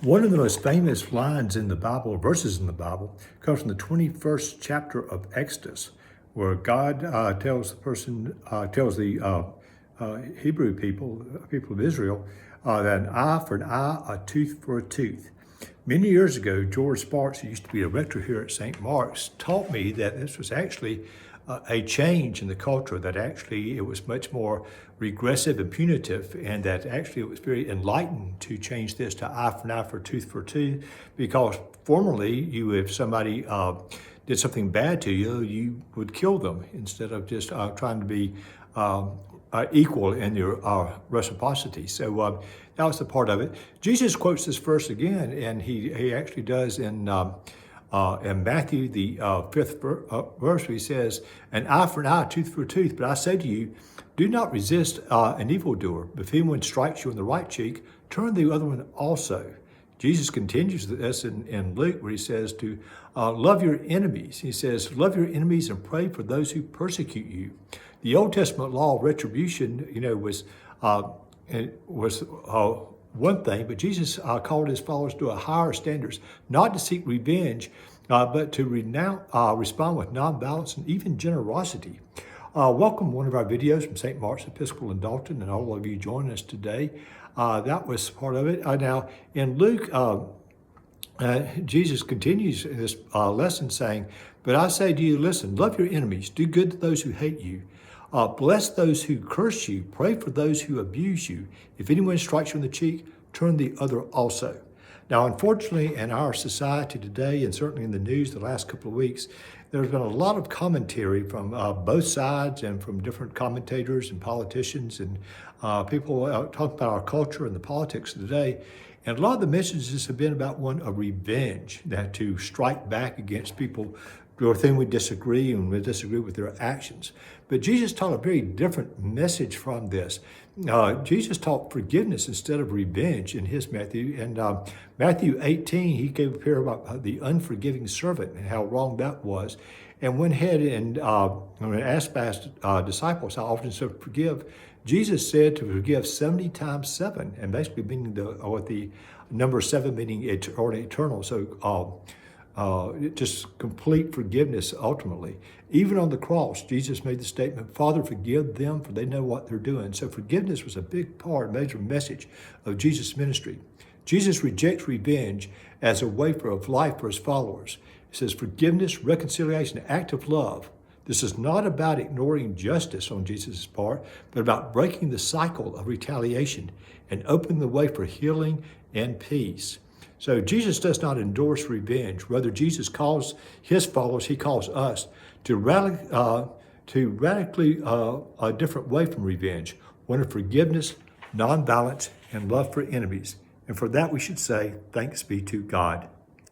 One of the most famous lines in the Bible, verses in the Bible, comes from the 21st chapter of Exodus, where God tells the Hebrew people of Israel, that an eye for an eye, a tooth for a tooth. Many years ago, George Sparks, who used to be a rector here at St. Mark's, taught me that this was actually a change in the culture, that actually it was much more regressive and punitive, and that actually it was very enlightened to change this to eye for an eye, for tooth for tooth, because formerly, if somebody did something bad to you, you would kill them instead of just trying to be equal in your reciprocity. So that was the part of it. Jesus quotes this verse again, and he actually does in Matthew, the 5th verse, he says, an eye for an eye, tooth for a tooth. But I say to you, do not resist an evildoer. If anyone strikes you on the right cheek, turn the other one also. Jesus continues this in Luke, where he says to love your enemies. He says, love your enemies and pray for those who persecute you. The Old Testament law of retribution, was one thing, but Jesus called his followers to a higher standards, not to seek revenge, but to respond with nonviolence and even generosity. Welcome one of our videos from St. Mark's Episcopal in Dalton, and all of you joining us today. That was part of it. Now, in Luke, Jesus continues this lesson saying, but I say to you, listen, love your enemies, do good to those who hate you. Bless those who curse you, pray for those who abuse you. If anyone strikes you on the cheek, turn the other also. Now, unfortunately, in our society today, and certainly in the news the last couple of weeks, there's been a lot of commentary from both sides and from different commentators and politicians and people talking about our culture and the politics of today. And a lot of the messages have been about one of revenge, that to strike back against people with whom we disagree and we disagree with their actions. But Jesus taught a very different message from this. Jesus taught forgiveness instead of revenge in his Matthew. And Matthew 18, he gave a parable about the unforgiving servant and how wrong that was. And went ahead and when asked by his disciples how often to forgive, Jesus said to forgive 70 times 7, and basically meaning the number 7 meaning eternal. So just complete forgiveness ultimately. Even on the cross, Jesus made the statement, Father, forgive them, for they know what they're doing. So forgiveness was a big part, major message of Jesus' ministry. Jesus rejects revenge as a way of life for his followers. He says forgiveness, reconciliation, act of love. This is not about ignoring justice on Jesus' part, but about breaking the cycle of retaliation and opening the way for healing and peace. So Jesus does not endorse revenge. Rather, Jesus calls his followers, he calls us to radically a different way from revenge, one of forgiveness, nonviolence, and love for enemies. And for that we should say, thanks be to God.